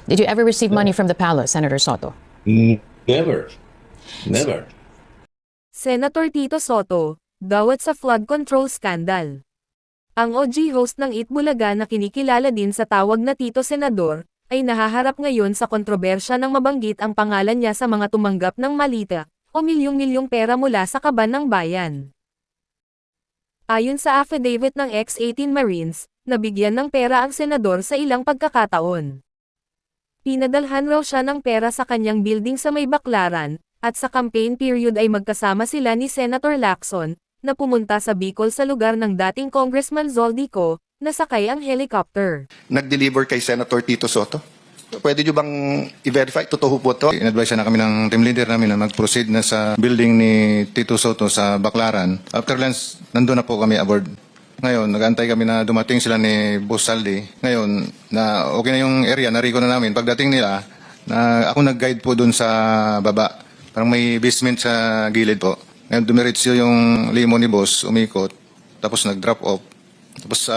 Did you ever receive money from the palace, Senator Soto? Never. Never. Senator Tito Soto, dawat sa flood control scandal. Ang OG host ng Eat Bulaga na kinikilala din sa tawag na Tito Senador, ay nahaharap ngayon sa kontrobersya ng mabanggit ang pangalan niya sa mga tumanggap ng malita, o milyong-milyong pera mula sa kaban ng bayan. Ayon sa affidavit ng X-18 Marines, nabigyan ng pera ang senador sa ilang pagkakataon. Pinadalhan raw siya ng pera sa kanyang building sa May Baclaran, at sa campaign period ay magkasama sila ni Senator Lacson, na pumunta sa Bicol sa lugar ng dating Congressman Zoldico, na sakay ang helicopter. Nag-deliver kay Senator Tito Soto? Pwede nyo bang i-verify? Totoo po ito? In-advise na kami ng team leader namin na mag-proceed na sa building ni Tito Soto sa Baclaran. After lunch, nandun na po kami aboard. Ngayon, nag-antay kami na dumating sila ni Boss Saldi. Ngayon, na okay na yung area, nariko na namin. Pagdating nila, na ako nag-guide po dun sa baba. Parang may basement sa gilid po. Ngayon, dumiretso yung limo ni Boss, umikot. Tapos nag-drop off. Tapos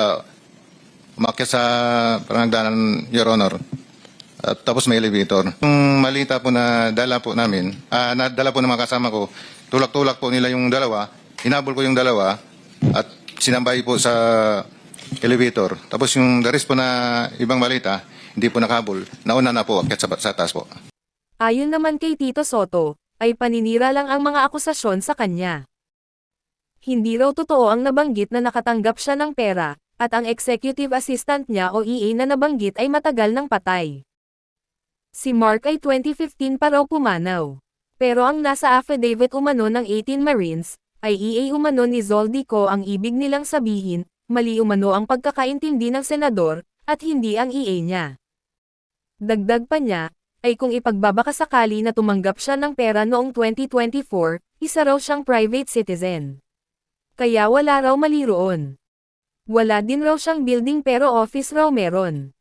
umakyat sa parang nagdanan, Your Honor. At tapos may elevator. Yung malita po na dala po namin, nadala po ng mga kasama ko, tulak-tulak po nila yung dalawa, hinabol ko yung dalawa, at sinambay po sa elevator. Tapos yung the rest po na ibang malita, hindi po nakabol, nauna na po, akyat sa taas po. Ayon naman kay Tito Soto, ay paninira lang ang mga akusasyon sa kanya. Hindi raw totoo ang nabanggit na nakatanggap siya ng pera, at ang executive assistant niya o EA na nabanggit ay matagal nang patay. Si Mark ay 2015 pa raw pumanaw. Pero ang nasa affidavit umano ng 18 Marines, ay EA umano ni Zoldico ang ibig nilang sabihin, mali umano ang pagkakaintindi ng senador, at hindi ang EA niya. Dagdag pa niya, ay kung ipagbabakasakali na tumanggap siya ng pera noong 2024, isa raw siyang private citizen. Kaya wala raw mali roon. Wala din raw siyang building pero office raw meron.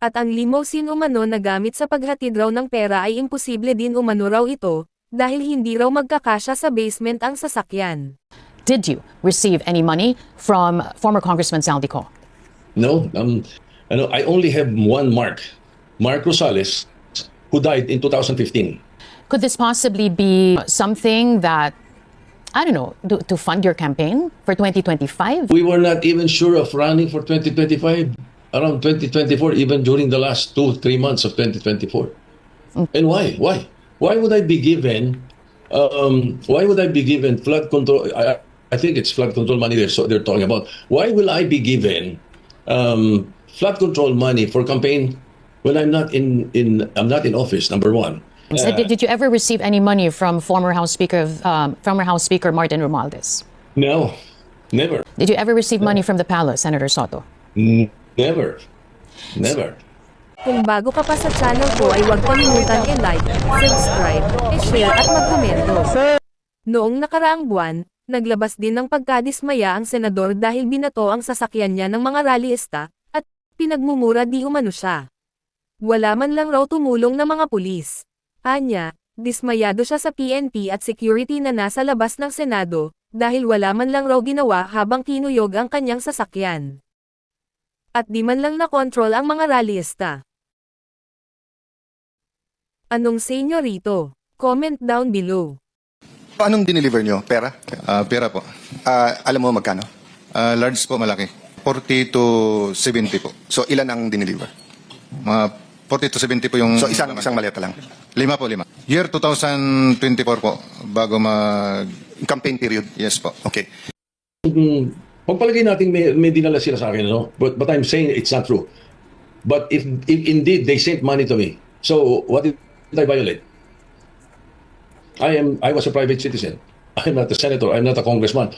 At ang limousine umano na gamit sa paghatid raw ng pera ay imposible din umano raw ito, dahil hindi raw magkakasya sa basement ang sasakyan. Did you receive any money from former Congressman Zaldico? No. I only have one Mark Rosales, who died in 2015. Could this possibly be something that, I don't know, to fund your campaign for 2025? We were not even sure of running for 2025, around 2024, even during the last 2-3 months of 2024. And why? Why would I be given? Why would I be given flood control? I think it's flood control money they're talking about. Why will I be given flood control money for campaign when I'm not in office? Number one. Did you ever receive any money from former House Speaker Martin Romualdez? No, never. Did you ever receive money from the palace, Senator Soto? Never. Kung bago ka pa sa channel ko ay huwag kalimutan i-like, subscribe, i-share at mag-komento. Noong nakaraang buwan, naglabas din ng pagkadismaya ang senador dahil binato ang sasakyan niya ng mga rallyista, at pinagmumura di umano siya. Wala man lang raw tumulong ng mga pulis. Anya, dismayado siya sa PNP at security na nasa labas ng Senado, dahil wala man lang raw ginawa habang kinuyog ang kanyang sasakyan. At di man lang nakontrol ang mga rallyista. Anong say nyo rito? Comment down below. Anong dineliver nyo? Pera? Pera po. Alam mo magkano? Large po, malaki. 40 to 70 po. So ilan ang dineliver? Mga 40 to 70 po yung... So isang maleta lang. 5 po. Year 2024 po, bago mag... Campaign period. Yes po. Okay. Pagpalagay natin may dinala sila sa akin, no? But I'm saying it's not true. But if indeed they sent money to me, so what did I violate? I was a private citizen. I'm not a senator. I'm not a congressman.